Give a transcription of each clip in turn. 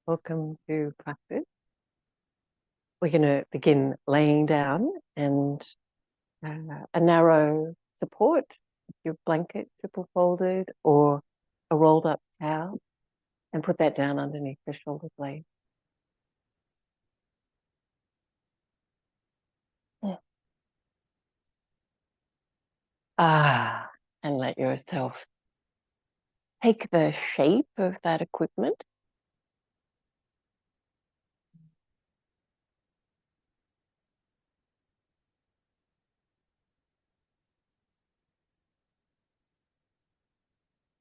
Welcome to practice. We're going to begin laying down and a narrow support, your blanket triple folded or a rolled up towel, and put that down underneath the shoulder blade. And let yourself take the shape of that equipment.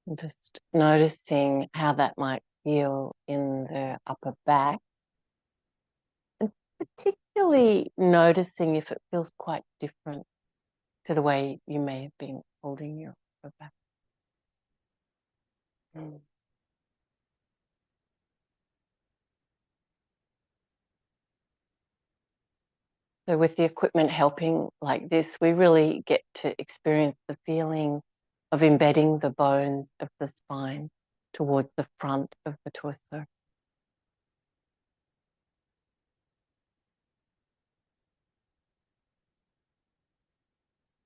And just noticing how that might feel in the upper back. And particularly noticing if it feels quite different to the way you may have been holding your upper back. So with the equipment helping like this, we really get to experience the feeling of embedding the bones of the spine towards the front of the torso.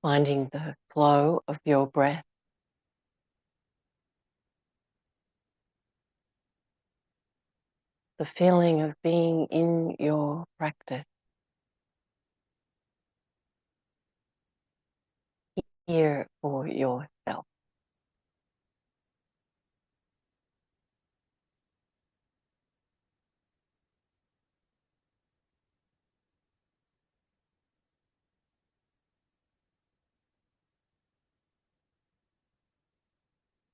Finding the flow of your breath. The feeling of being in your practice. Here for yourself.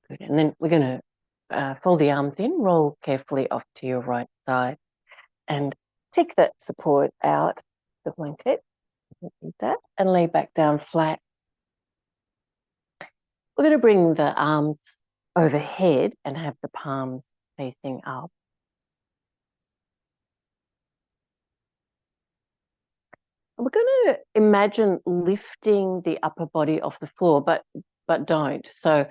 Good. And then we're going to fold the arms in, roll carefully off to your right side, and take that support out the blanket. Need that, and lay back down flat. We're going to bring the arms overhead and have the palms facing up. We're going to imagine lifting the upper body off the floor, but don't. So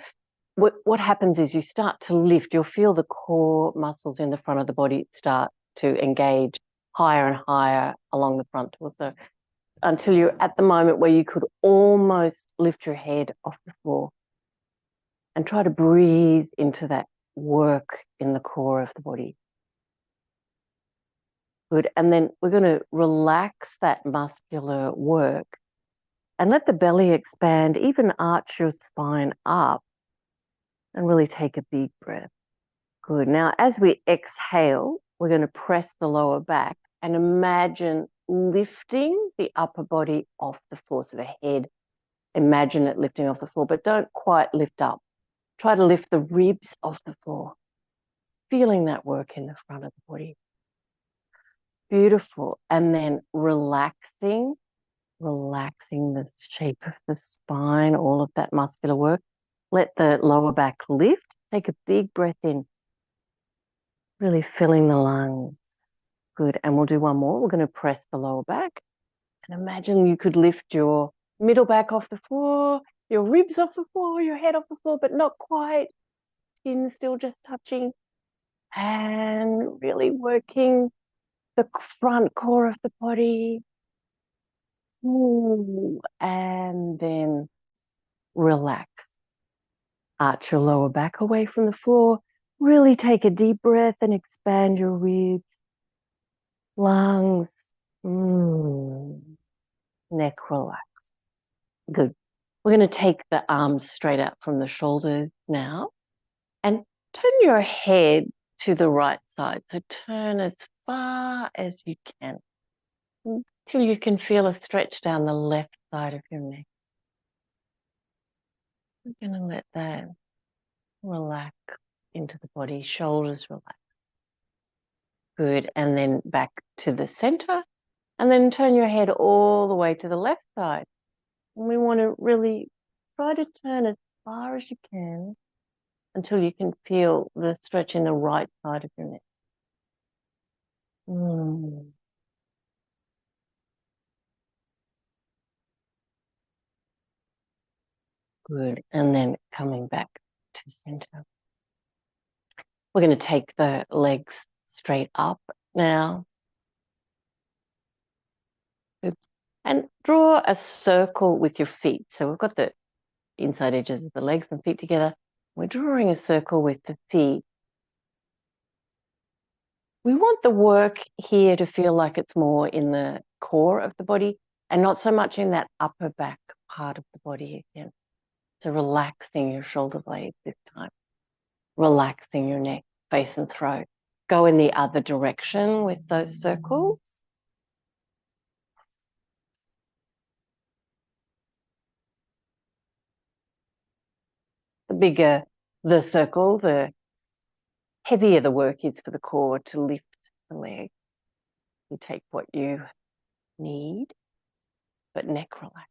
what happens is you start to lift. You'll feel the core muscles in the front of the body start to engage higher and higher along the front torso until you're at the moment where you could almost lift your head off the floor. And try to breathe into that work in the core of the body. Good. And then we're going to relax that muscular work and let the belly expand, even arch your spine up and really take a big breath. Good. Now, as we exhale, we're going to press the lower back and imagine lifting the upper body off the floor. So the head, imagine it lifting off the floor, but don't quite lift up. Try to lift the ribs off the floor, feeling that work in the front of the body. Beautiful. And then relaxing the shape of the spine, all of that muscular work. Let the lower back lift. Take a big breath in, really filling the lungs. Good. And we'll do one more. We're going to press the lower back. And imagine you could lift your middle back off the floor, your ribs off the floor, your head off the floor, but not quite. Skin still just touching. And really working the front core of the body. Ooh, and then relax. Arch your lower back away from the floor. Really take a deep breath and expand your ribs, lungs, neck relax. Good. We're going to take the arms straight out from the shoulders now and turn your head to the right side. So turn as far as you can until you can feel a stretch down the left side of your neck. We're going to let that relax into the body, shoulders relax. Good. And then back to the center. And then turn your head all the way to the left side. And we want to really try to turn as far as you can until you can feel the stretch in the right side of your neck. Good. And then coming back to center. We're going to take the legs straight up now. Good. And draw a circle with your feet. So we've got the inside edges of the legs and feet together. We're drawing a circle with the feet. We want the work here to feel like it's more in the core of the body and not so much in that upper back part of the body again. So relaxing your shoulder blades this time, relaxing your neck, face and throat. Go in the other direction with those circles. The bigger the circle, the heavier the work is for the core to lift the leg. You take what you need, but neck relax.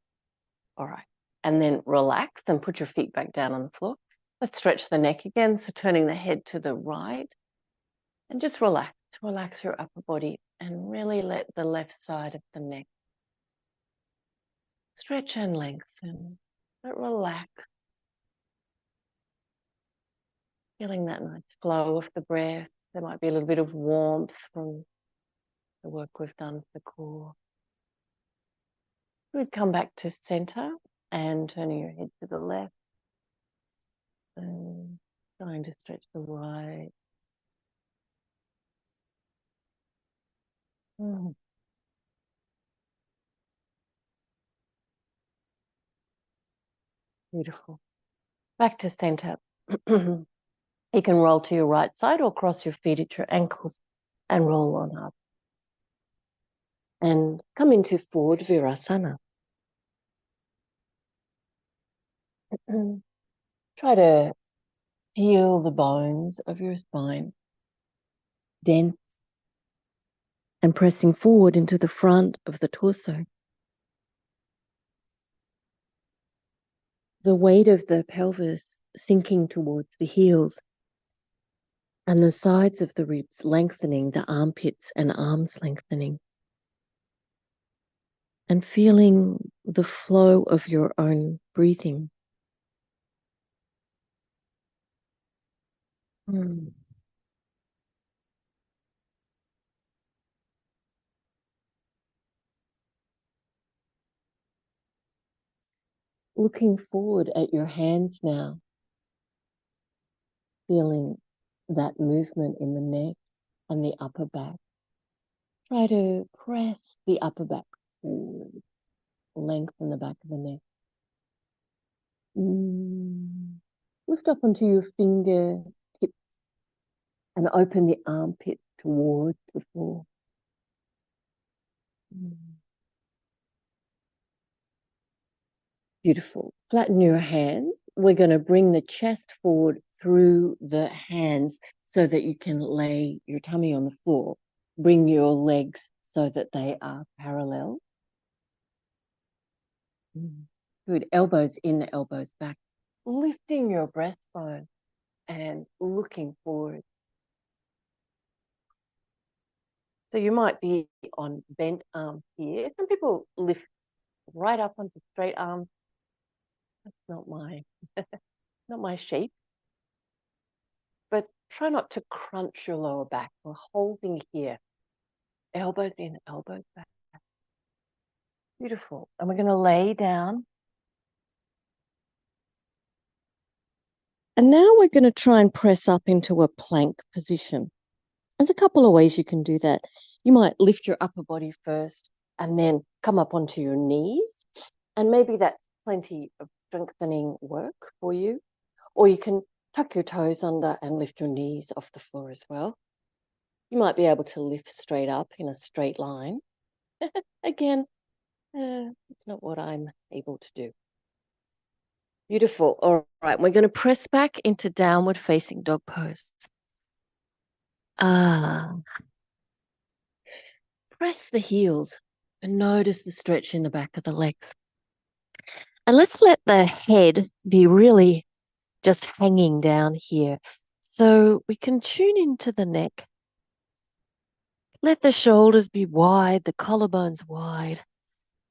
All right. And then relax and put your feet back down on the floor. Let's stretch the neck again. So turning the head to the right and just relax. Relax your upper body and really let the left side of the neck stretch and lengthen, but relax. Feeling that nice flow of the breath. There might be a little bit of warmth from the work we've done for the core. We'd come back to center and turning your head to the left and trying to stretch the right. Beautiful. Back to center. You can roll to your right side or cross your feet at your ankles and roll on up. And come into forward virasana. Try to feel the bones of your spine dense and pressing forward into the front of the torso. The weight of the pelvis sinking towards the heels and the sides of the ribs lengthening, the armpits and arms lengthening. And feeling the flow of your own breathing. Looking forward at your hands now, feeling that movement in the neck and the upper back. Try to press the upper back forward, lengthen the back of the neck. Lift up onto your fingertips and open the armpit towards the floor. Beautiful. Flatten your hands. We're going to bring the chest forward through the hands so that you can lay your tummy on the floor. Bring your legs so that they are parallel. Good. Elbows in, elbows back. Lifting your breastbone and looking forward. So you might be on bent arms here. Some people lift right up onto straight arms. That's not my shape. But try not to crunch your lower back. We're holding here. Elbows in, elbows back. Beautiful. And we're going to lay down. And now we're going to try and press up into a plank position. There's a couple of ways you can do that. You might lift your upper body first and then come up onto your knees. And maybe that's plenty of strengthening work for you. Or you can tuck your toes under and lift your knees off the floor as well. You might be able to lift straight up in a straight line. Again, it's not what I'm able to do. Beautiful. All right, we're going to press back into downward facing dog pose. Press the heels and notice the stretch in the back of the legs. And let's let the head be really just hanging down here so we can tune into the neck. Let the shoulders be wide, the collarbones wide,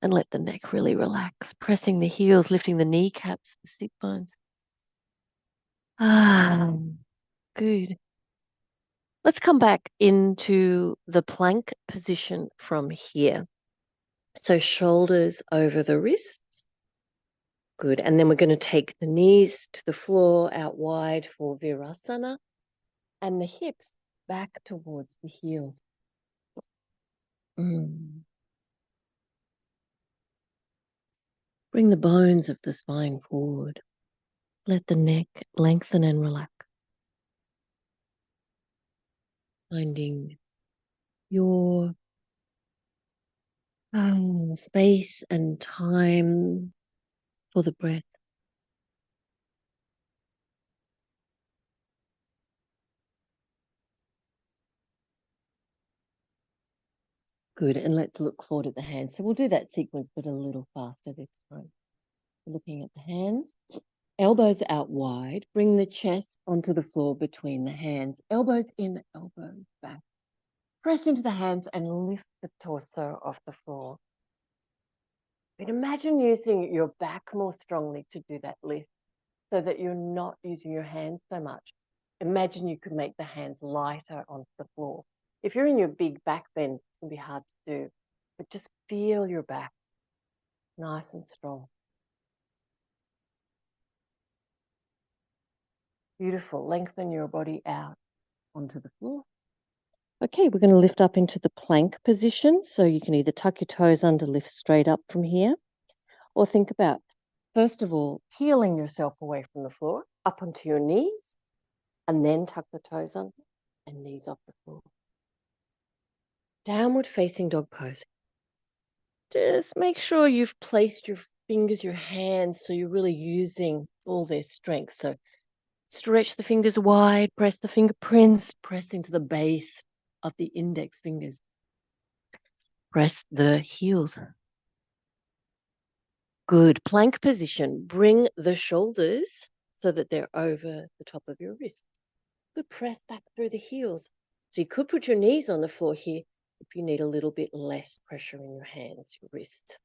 and let the neck really relax, pressing the heels, lifting the kneecaps, the sit bones. Good. Let's come back into the plank position from here. So shoulders over the wrists. Good. And then we're going to take the knees to the floor out wide for Virasana and the hips back towards the heels. Mm. Bring the bones of the spine forward. Let the neck lengthen and relax. Finding your space and time for the breath. Good. And let's look forward at the hands. So we'll do that sequence, but a little faster this time. Looking at the hands. Elbows out wide. Bring the chest onto the floor between the hands. Elbows in, elbows back. Press into the hands and lift the torso off the floor. But imagine using your back more strongly to do that lift so that you're not using your hands so much. Imagine you could make the hands lighter onto the floor. If you're in your big back bend, it's going to be hard to do. But just feel your back nice and strong. Beautiful. Lengthen your body out onto the floor. Okay, we're going to lift up into the plank position. So you can either tuck your toes under, lift straight up from here, or think about, first of all, peeling yourself away from the floor, up onto your knees, and then tuck the toes under and knees off the floor. Downward facing dog pose. Just make sure you've placed your fingers, your hands, so you're really using all their strength. So stretch the fingers wide, press the fingerprints, press into the base of the index fingers. Press the heels. Good. Plank position. Bring the shoulders so that they're over the top of your wrists. Good. Press back through the heels. So you could put your knees on the floor here if you need a little bit less pressure in your hands, your wrist.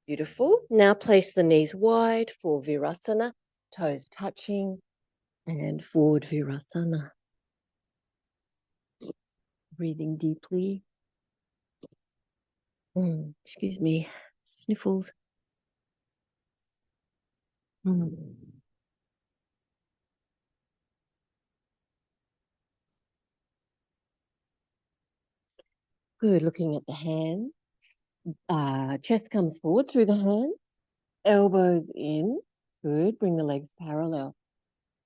Beautiful. Now place the knees wide for Virasana, toes touching, and forward Virasana. Breathing deeply. Excuse me, sniffles. Good. Looking at the hand. Chest comes forward through the hand. Elbows in. Good. Bring the legs parallel.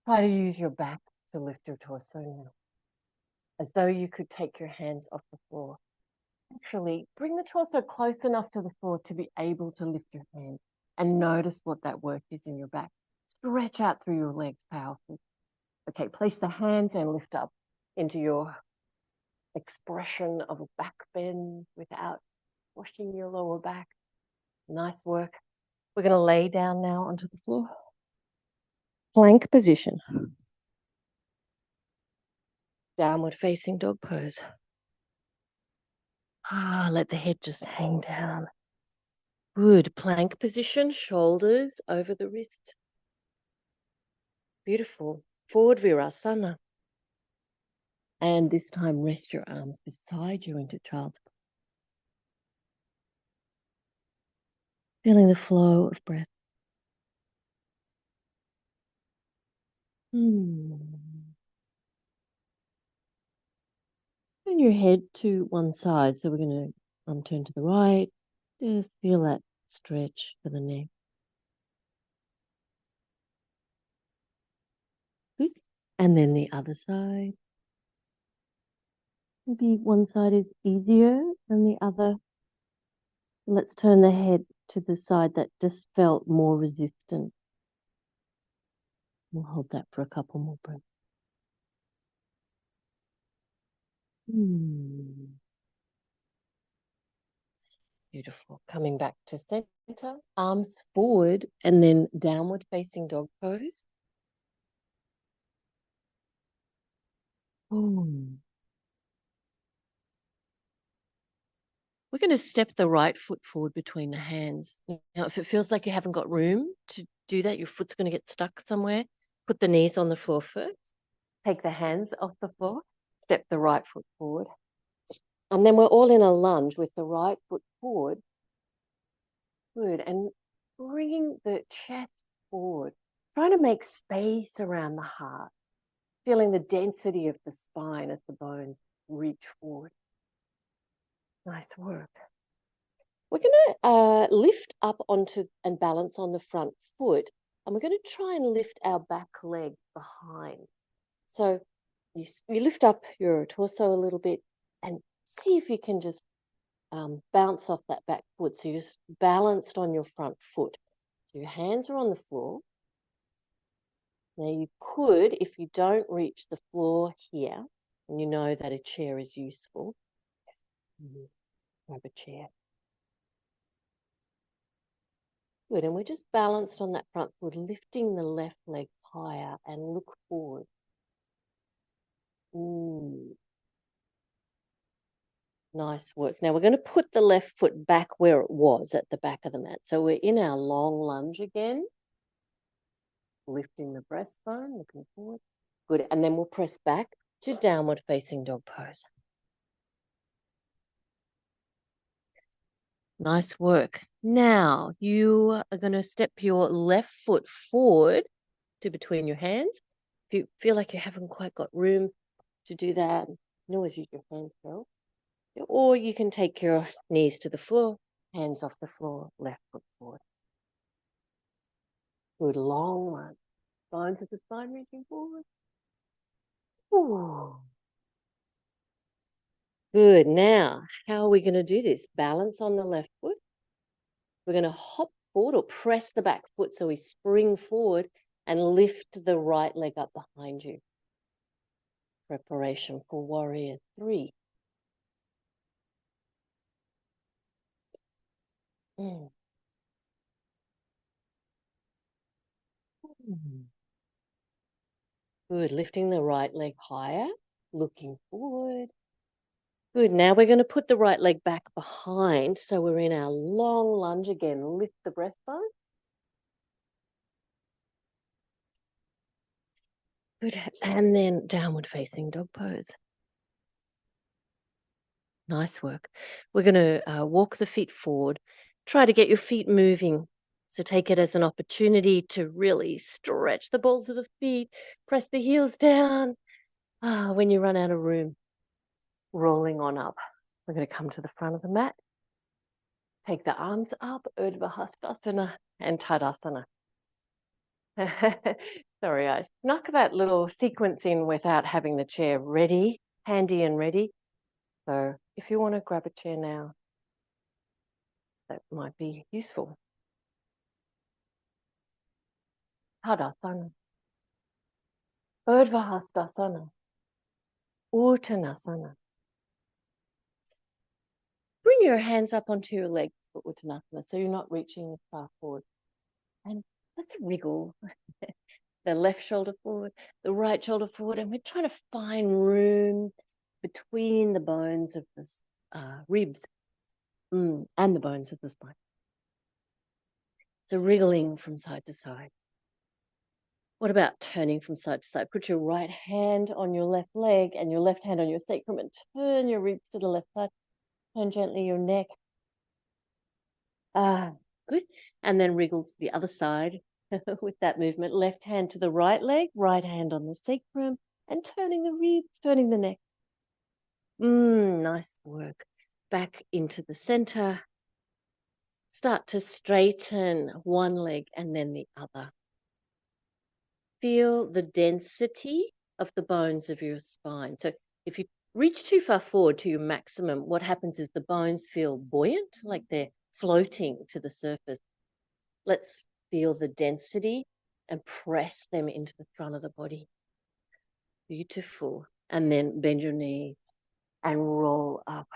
Try to use your back to lift your torso now. As though you could take your hands off the floor. Actually, bring the torso close enough to the floor to be able to lift your hand and notice what that work is in your back. Stretch out through your legs powerfully. Okay, place the hands and lift up into your expression of a back bend without washing your lower back. Nice work. We're going to lay down now onto the floor. Plank position. Downward facing dog pose. Let the head just hang down. Good. Plank position, shoulders over the wrist. Beautiful. Forward Virasana. And this time rest your arms beside you into child's pose. Feeling the flow of breath. Turn your head to one side. So we're going to turn to the right. Just feel that stretch for the neck. Good. And then the other side. Maybe one side is easier than the other. Let's turn the head to the side that just felt more resistant. We'll hold that for a couple more breaths. Beautiful. Coming back to center, arms forward, and then downward facing dog pose. We're going to step the right foot forward between the hands. Now, if it feels like you haven't got room to do that, your foot's going to get stuck somewhere, put the knees on the floor first. Take the hands off the floor. Step the right foot forward. And then we're all in a lunge with the right foot forward. Good. And bringing the chest forward. Trying to make space around the heart. Feeling the density of the spine as the bones reach forward. Nice work. We're going to lift up onto and balance on the front foot. And we're going to try and lift our back leg behind. So you lift up your torso a little bit and see if you can just bounce off that back foot. So you're just balanced on your front foot. So your hands are on the floor. Now you could, if you don't reach the floor here, and you know that a chair is useful, grab a chair. Good, and we're just balanced on that front foot, lifting the left leg higher and look forward. Nice work. Now we're going to put the left foot back where it was at the back of the mat. So we're in our long lunge again. Lifting the breastbone, looking forward. Good, and then we'll press back to downward facing dog pose. Nice work. Now you are going to step your left foot forward to between your hands. If you feel like you haven't quite got room to do that, you can always use your hands though. Or you can take your knees to the floor, hands off the floor, left foot forward. Good, long one. Bones of the spine reaching forward. Ooh. Good. Now, how are we going to do this? Balance on the left foot. We're going to hop forward or press the back foot so we spring forward and lift the right leg up behind you. Preparation for warrior 3. Good. Lifting the right leg higher, looking forward. Good. Now we're going to put the right leg back behind. So we're in our long lunge again. Lift the breastbone. Good. And then downward facing dog pose. Nice work. We're going to walk the feet forward. Try to get your feet moving. So take it as an opportunity to really stretch the balls of the feet. Press the heels down. When you run out of room, rolling on up. We're going to come to the front of the mat. Take the arms up, Urdhva Hastasana and Tadasana. Sorry, I snuck that little sequence in without having the chair ready, handy and ready. So if you want to grab a chair now, that might be useful. Tadasana, Urdhva Hastasana, Uttanasana. Bring your hands up onto your legs for Uttanasana so you're not reaching as far forward. And let's wriggle the left shoulder forward, the right shoulder forward, and we're trying to find room between the bones of the ribs and the bones of the spine. So wriggling from side to side. What about turning from side to side? Put your right hand on your left leg and your left hand on your sacrum and turn your ribs to the left side. Turn gently your neck. Good. And then wriggles to the other side with that movement. Left hand to the right leg, right hand on the sacrum, and turning the ribs, turning the neck. Nice work. Back into the center. Start to straighten one leg and then the other. Feel the density of the bones of your spine. So if you reach too far forward to your maximum, what happens is the bones feel buoyant, like they're floating to the surface. Let's feel the density and press them into the front of the body. Beautiful. And then bend your knees and roll up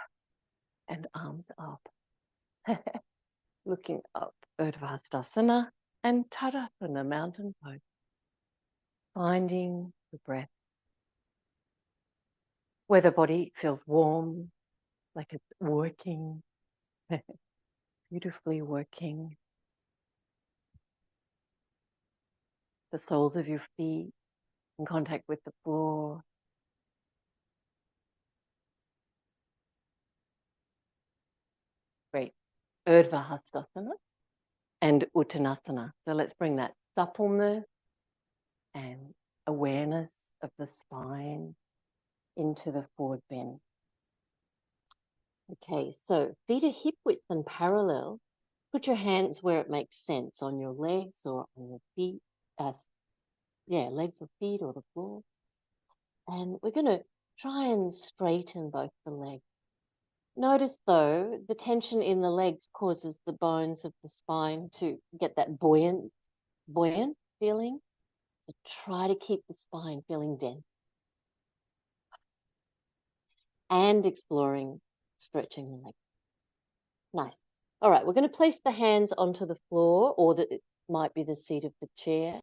and arms up. Looking up, Urdhva Hastasana and Tadasana, mountain pose. Finding the breath. Where the body feels warm, like it's working, beautifully working. The soles of your feet in contact with the floor. Great. Urdhva Hastasana and Uttanasana. So let's bring that suppleness and awareness of the spine into the forward bend. Okay, so feet are hip width and parallel. Put your hands where it makes sense, on your legs or on your feet. Legs or feet or the floor. And we're going to try and straighten both the legs. Notice, though, the tension in the legs causes the bones of the spine to get that buoyant feeling. So try to keep the spine feeling dense. And exploring stretching the legs. Nice. All right, we're going to place the hands onto the floor, or it might be the seat of the chair.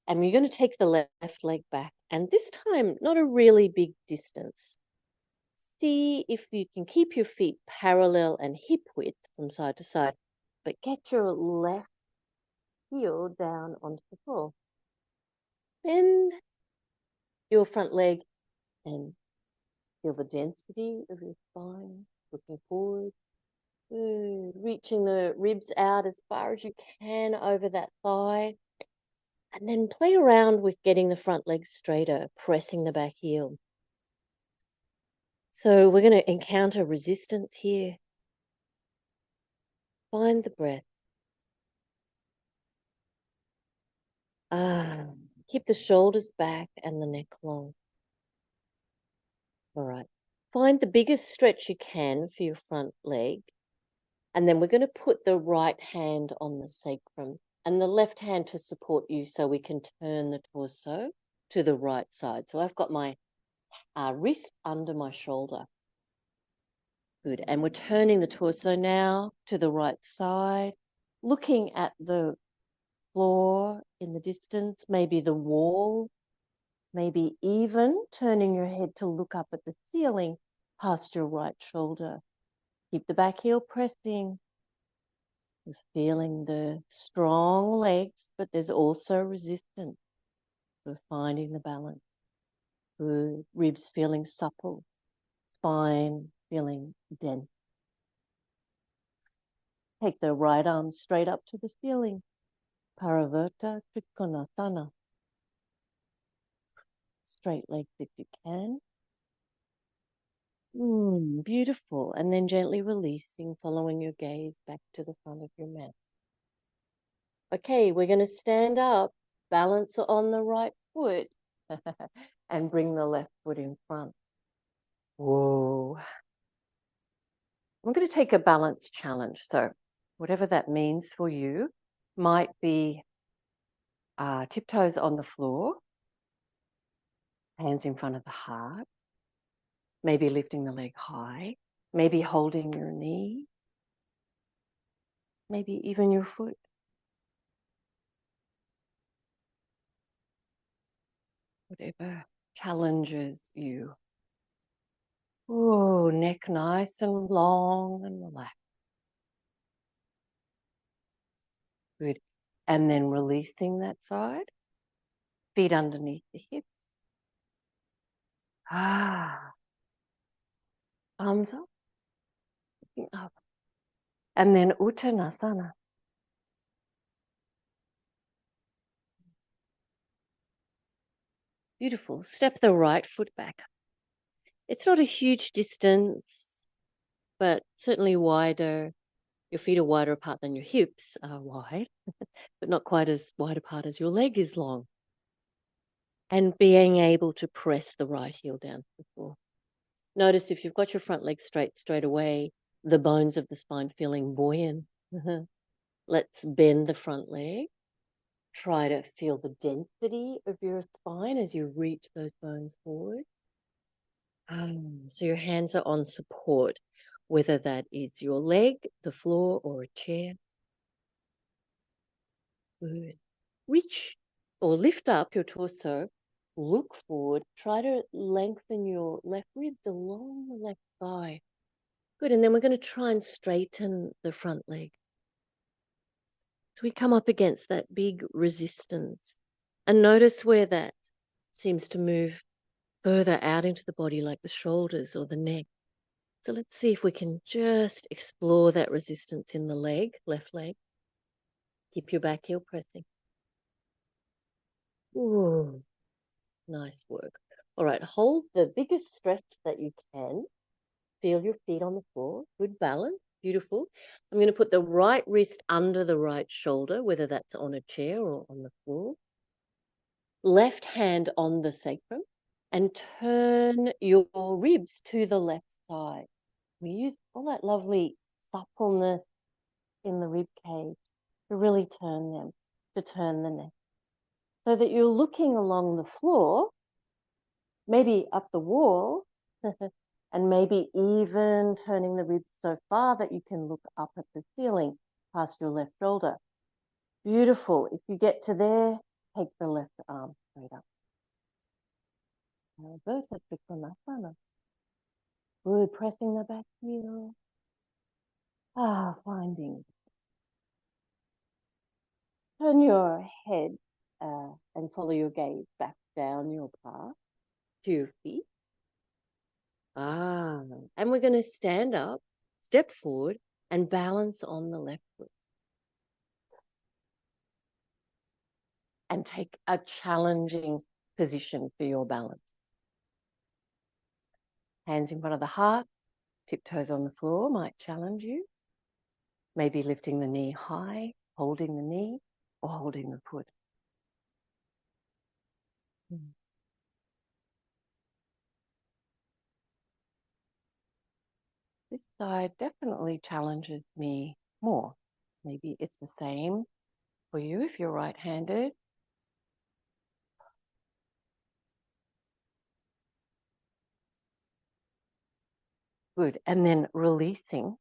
And we're going to take the left leg back. And this time, not a really big distance. See if you can keep your feet parallel and hip width from side to side, but get your left heel down onto the floor. Bend your front leg and feel the density of your spine, looking forward. Good. Reaching the ribs out as far as you can over that thigh. And then play around with getting the front leg straighter, pressing the back heel. So we're going to encounter resistance here. Find the breath. Keep the shoulders back and the neck long. All right. Find the biggest stretch you can for your front leg. And then we're going to put the right hand on the sacrum and the left hand to support you so we can turn the torso to the right side. So I've got my wrist under my shoulder. Good. And we're turning the torso now to the right side, looking at the floor in the distance, maybe the wall, maybe even turning your head to look up at the ceiling past your right shoulder. Keep the back heel pressing. You're feeling the strong legs, but there's also resistance. We're finding the balance. Good. Ribs feeling supple. Spine feeling dense. Take the right arm straight up to the ceiling. Parivarta Trikonasana. Straight legs if you can. Beautiful. And then gently releasing, following your gaze back to the front of your mat. Okay, we're going to stand up, balance on the right foot, and bring the left foot in front. Whoa. I'm going to take a balance challenge. So whatever that means for you, might be tiptoes on the floor, hands in front of the heart, maybe lifting the leg high, maybe holding your knee, maybe even your foot. Whatever challenges you. Oh, neck nice and long and relaxed. Good. And then releasing that side. Feet underneath the hip. Arms up. Looking up. And then Uttanasana. Beautiful. Step the right foot back. It's not a huge distance, but certainly wider. Your feet are wider apart than your hips are wide, but not quite as wide apart as your leg is long. And being able to press the right heel down to the floor. Notice if you've got your front leg straight away, the bones of the spine feeling buoyant. Let's bend the front leg. Try to feel the density of your spine as you reach those bones forward. So your hands are on support, whether that is your leg, the floor, or a chair. Good. Reach or lift up your torso, look forward, try to lengthen your left ribs along the left thigh. Good, and then we're going to try and straighten the front leg. So we come up against that big resistance and notice where that seems to move further out into the body, like the shoulders or the neck. So let's see if we can just explore that resistance in the leg, left leg. Keep your back heel pressing. Ooh, nice work. All right, hold the biggest stretch that you can. Feel your feet on the floor. Good balance. Beautiful. I'm going to put the right wrist under the right shoulder, whether that's on a chair or on the floor. Left hand on the sacrum, and turn your ribs to the left side. We use all that lovely suppleness in the rib cage to really turn them, to turn the neck. So that you're looking along the floor, maybe up the wall, and maybe even turning the ribs so far that you can look up at the ceiling past your left shoulder. Beautiful. If you get to there, take the left arm straight up. Good, pressing the back heel. Finding. Turn your head and follow your gaze back down your path to your feet. And we're going to stand up, step forward, and balance on the left foot. And take a challenging position for your balance. Hands in front of the heart, tiptoes on the floor might challenge you. Maybe lifting the knee high, holding the knee, or holding the foot. This side definitely challenges me more. Maybe it's the same for you if you're right-handed. Good. And then releasing.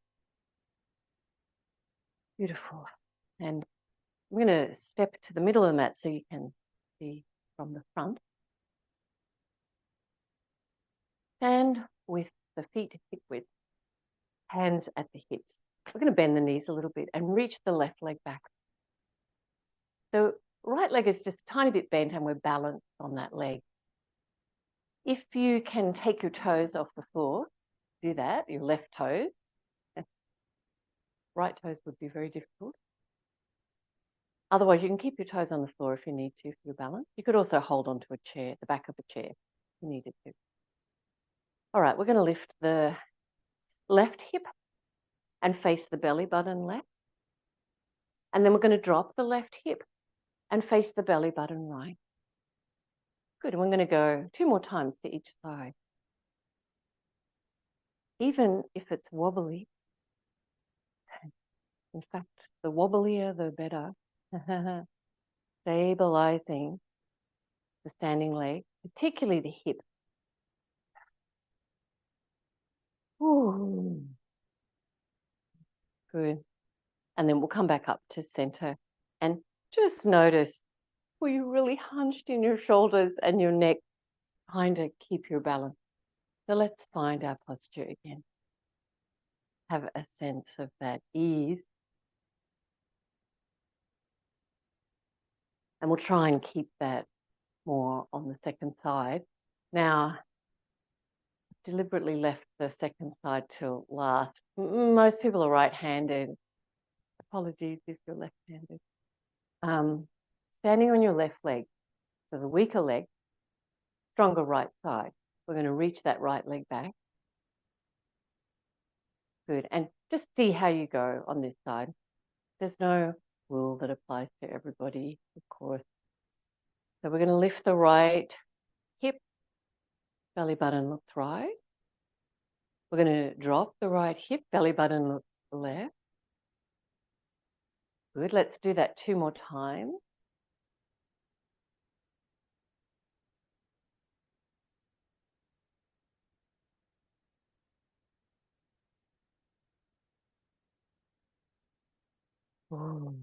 Beautiful. And I'm going to step to the middle of the mat so you can see from the front. Stand with the feet hip width, hands at the hips. We're going to bend the knees a little bit and reach the left leg back. So right leg is just a tiny bit bent and we're balanced on that leg. If you can take your toes off the floor, do that, your left toes. Right toes would be very difficult. Otherwise, you can keep your toes on the floor if you need to for your balance. You could also hold onto a chair, the back of a chair, if you needed to. All right, we're going to lift the left hip and face the belly button left. And then we're going to drop the left hip and face the belly button right. Good, and we're going to go 2 more times to each side. Even if it's wobbly, in fact, the wobblier, the better. Stabilizing the standing leg, particularly the hip. Ooh. Good. And then we'll come back up to center and just notice, were you really hunched in your shoulders and your neck, trying to keep your balance? So let's find our posture again. Have a sense of that ease. And we'll try and keep that more on the second side. Now, deliberately left the second side till last. Most people are right-handed. Apologies if you're left-handed. Standing on your left leg, so the weaker leg, stronger right side. We're going to reach that right leg back. Good. And just see how you go on this side. There's no rule that applies to everybody, of course. So we're going to lift the right hip, belly button looks right. We're going to drop the right hip, belly button looks left. Good. Let's do that 2 more times. Ooh.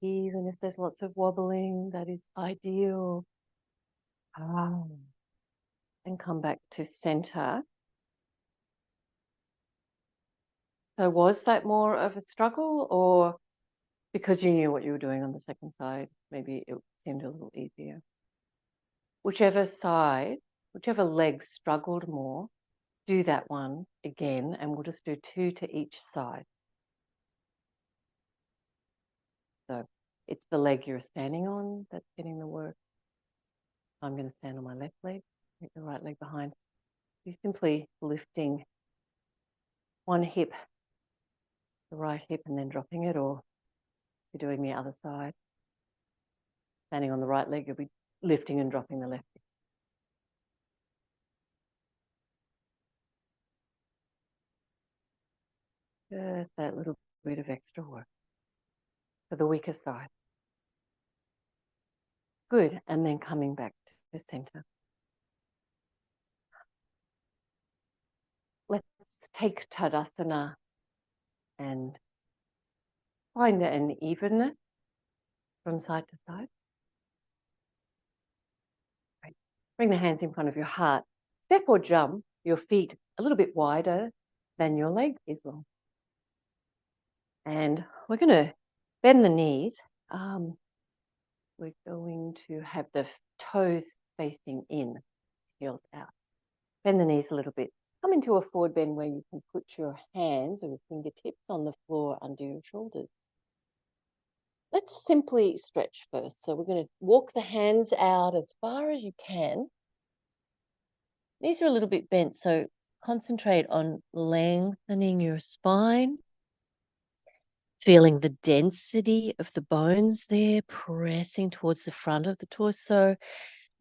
Even if there's lots of wobbling, that is ideal. And come back to center. So was that more of a struggle, or because you knew what you were doing on the second side, maybe it seemed a little easier. Whichever side, whichever leg struggled more, do that one again, and we'll just do 2 to each side. So it's the leg you're standing on that's getting the work. I'm going to stand on my left leg, take the right leg behind. You're simply lifting one hip, the right hip, and then dropping it, or you're doing the other side. Standing on the right leg, you'll be lifting and dropping the left hip. Just that little bit of extra work for the weaker side. Good, and then coming back to the center. Let's take Tadasana and find an evenness from side to side. Right. Bring the hands in front of your heart. Step or jump your feet a little bit wider than your leg is long. And we're going to bend the knees. We're going to have the toes facing in, heels out. Bend the knees a little bit. Come into a forward bend where you can put your hands or your fingertips on the floor under your shoulders. Let's simply stretch first. So we're going to walk the hands out as far as you can. Knees are a little bit bent, so concentrate on lengthening your spine, feeling the density of the bones there, pressing towards the front of the torso,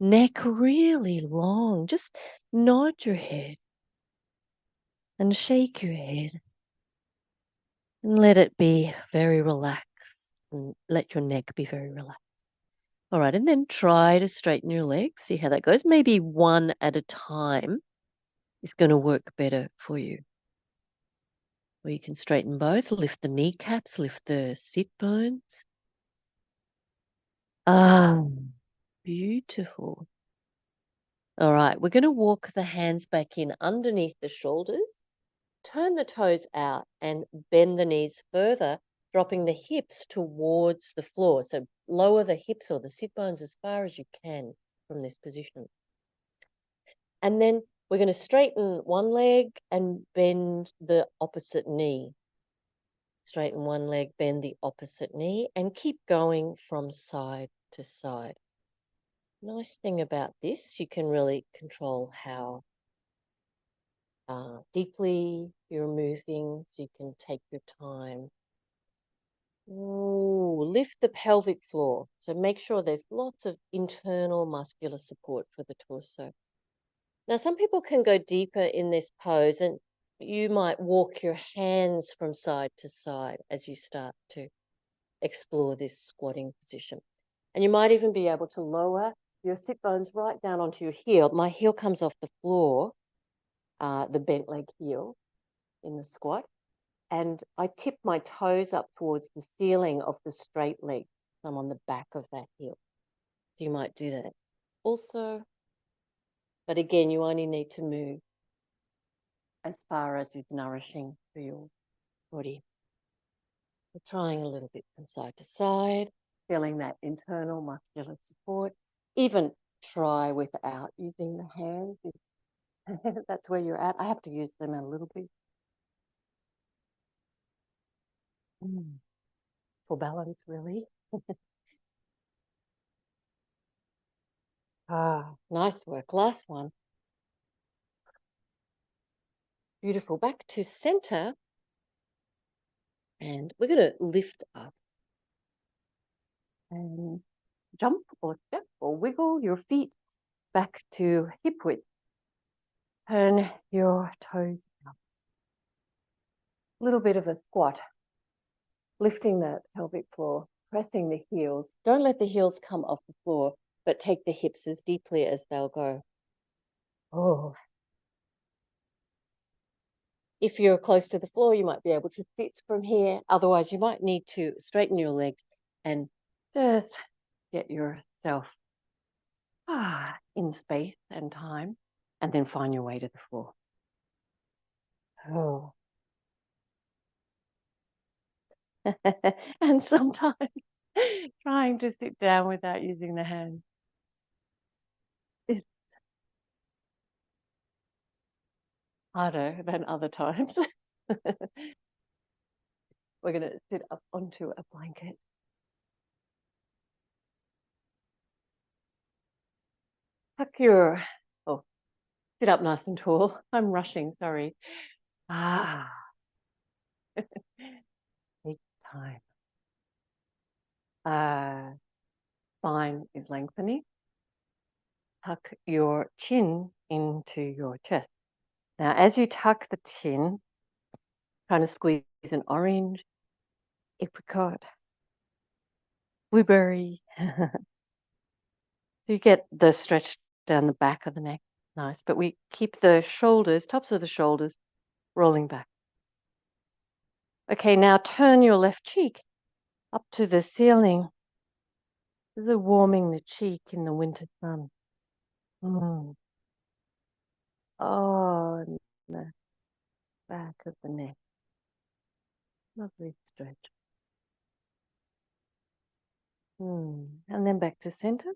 neck really long. Just nod your head and shake your head and let it be very relaxed, and let your neck be very relaxed. All right, and then try to straighten your legs. See how that goes. Maybe one at a time is going to work better for you. Or you can straighten both, lift the kneecaps, lift the sit bones. Ah, beautiful. All right, we're going to walk the hands back in underneath the shoulders, turn the toes out and bend the knees further, dropping the hips towards the floor. So lower the hips or the sit bones as far as you can from this position. And then we're going to straighten one leg and bend the opposite knee. Straighten one leg, bend the opposite knee, and keep going from side to side. Nice thing about this, you can really control how deeply you're moving, so you can take your time. Ooh, lift the pelvic floor. So make sure there's lots of internal muscular support for the torso. Now, some people can go deeper in this pose, and you might walk your hands from side to side as you start to explore this squatting position. And you might even be able to lower your sit bones right down onto your heel. My heel comes off the floor, the bent leg heel in the squat. And I tip my toes up towards the ceiling of the straight leg. So I'm on the back of that heel. So you might do that also. But again, you only need to move as far as is nourishing for your body. We're trying a little bit from side to side, feeling that internal muscular support. Even try without using the hands if that's where you're at. I have to use them a little bit. For balance, really. Nice work. Last one. Beautiful. Back to center. And we're going to lift up and jump or step or wiggle your feet back to hip width. Turn your toes up. A little bit of a squat. Lifting that pelvic floor, pressing the heels. Don't let the heels come off the floor, but take the hips as deeply as they'll go. Oh. If you're close to the floor, you might be able to sit from here. Otherwise, you might need to straighten your legs and just get yourself in space and time, and then find your way to the floor. Oh. And sometimes trying to sit down without using the hands is harder than other times. We're going to sit up onto a blanket. Tuck your, oh, sit up nice and tall. I'm rushing, sorry. Ah, take time. Spine is lengthening. Tuck your chin into your chest. Now, as you tuck the chin, trying to squeeze an orange, apricot, blueberry. You get the stretch down the back of the neck. Nice. But we keep the shoulders, tops of the shoulders, rolling back. Okay, now turn your left cheek up to the ceiling. This is warming the cheek in the winter sun. Mm. Oh, and the back of the neck. Lovely stretch. And then back to center.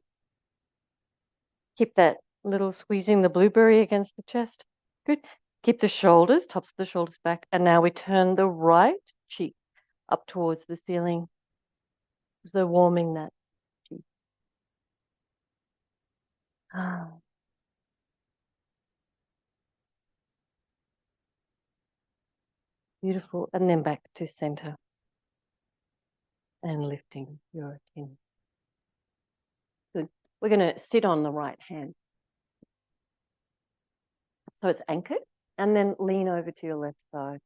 Keep that little squeezing the blueberry against the chest. Good. Keep the shoulders, tops of the shoulders back. And now we turn the right cheek up towards the ceiling. So warming that cheek. Ah, beautiful. And then back to center. And lifting your chin. Good. We're going to sit on the right hand. So it's anchored. And then lean over to your left side.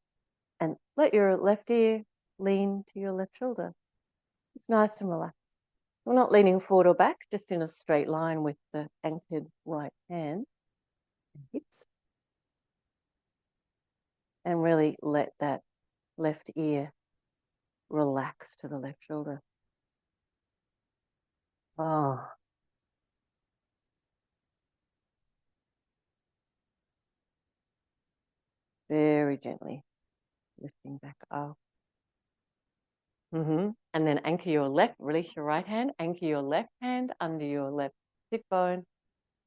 And let your left ear lean to your left shoulder. It's nice and relaxed. We're not leaning forward or back, just in a straight line with the anchored right hand and hips. And really let that left ear relax to the left shoulder. Oh. Very gently lifting back up. And then anchor your left, release your right hand, anchor your left hand under your left sit bone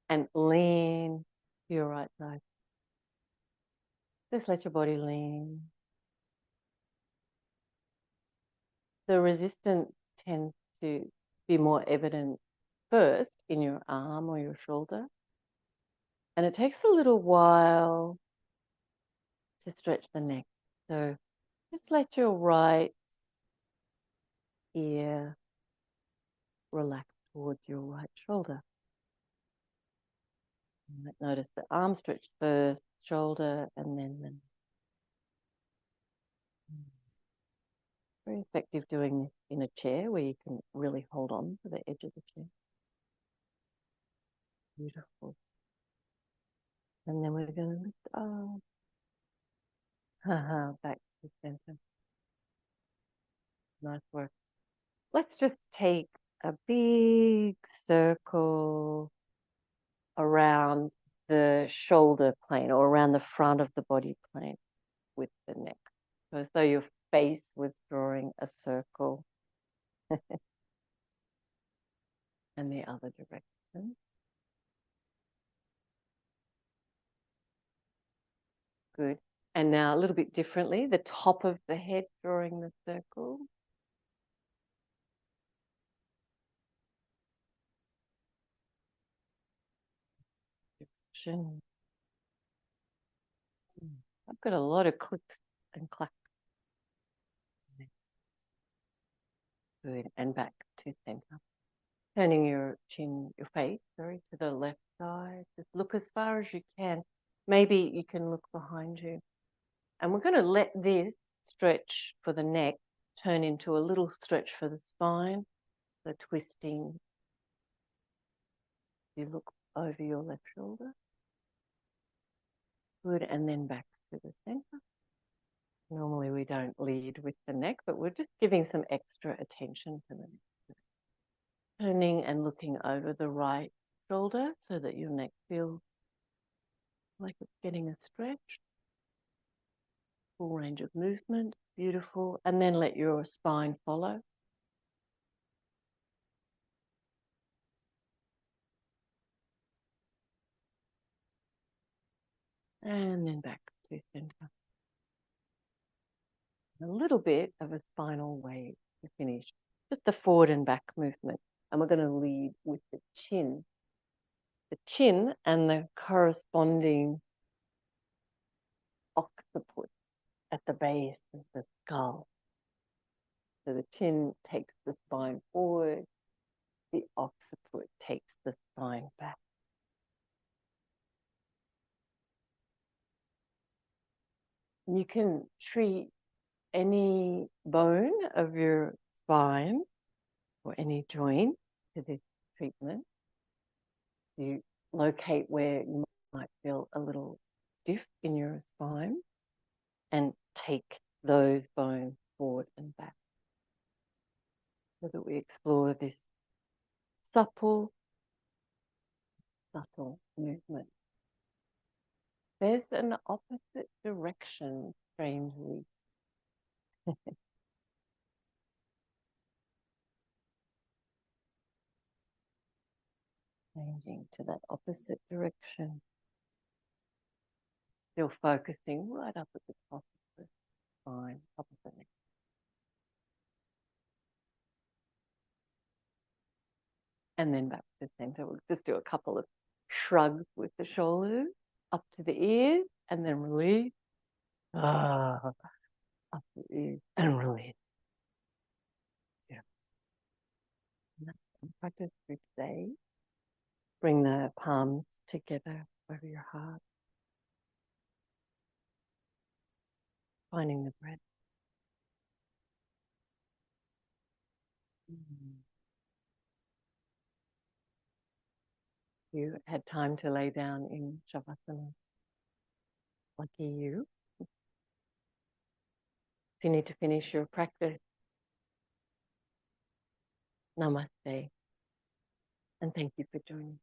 and lean to your right side. Just let your body lean. The resistance tends to be more evident first in your arm or your shoulder. And it takes a little while to stretch the neck. So just let your right ear relax towards your right shoulder. You might notice the arm stretch first, shoulder, and then the neck. Very effective doing this in a chair where you can really hold on to the edge of the chair. Beautiful. And then we're going to lift up. Back to center. Nice work. Let's just take a big circle around the shoulder plane or around the front of the body plane with the neck. So as though your face was drawing a circle. And the other direction. Good. And now a little bit differently, the top of the head drawing the circle. Direction. I've got a lot of clicks and clacks. Good. And back to center. Turning your chin, your face, sorry, to the left side. Just look as far as you can. Maybe you can look behind you. And we're going to let this stretch for the neck turn into a little stretch for the spine. So twisting. You look over your left shoulder. Good. And then back to the center. Normally we don't lead with the neck, but we're just giving some extra attention to the neck. Turning and looking over the right shoulder so that your neck feels like it's getting a stretch. Full range of movement. Beautiful. And then let your spine follow. And then back to center. A little bit of a spinal wave to finish. Just a forward and back movement. And we're going to lead with the chin. The chin and the corresponding occiput at the base of the skull. So the chin takes the spine forward, the occiput takes the spine back. You can treat any bone of your spine or any joint to this treatment. You locate where you might feel a little stiff in your spine and take those bones forward and back so that we explore this supple, subtle movement. There's an opposite direction, strangely. Changing to that opposite direction. Still focusing right up at the top of the spine, top of the neck. And then back to the center. We'll just do a couple of shrugs with the shoulders up to the ears and then release. Up to the ears and release. Yeah. And that's the practice for today. Bring the palms together over your heart. Finding the breath. You had time to lay down in Shavasana. Lucky you. If you need to finish your practice, namaste. And thank you for joining.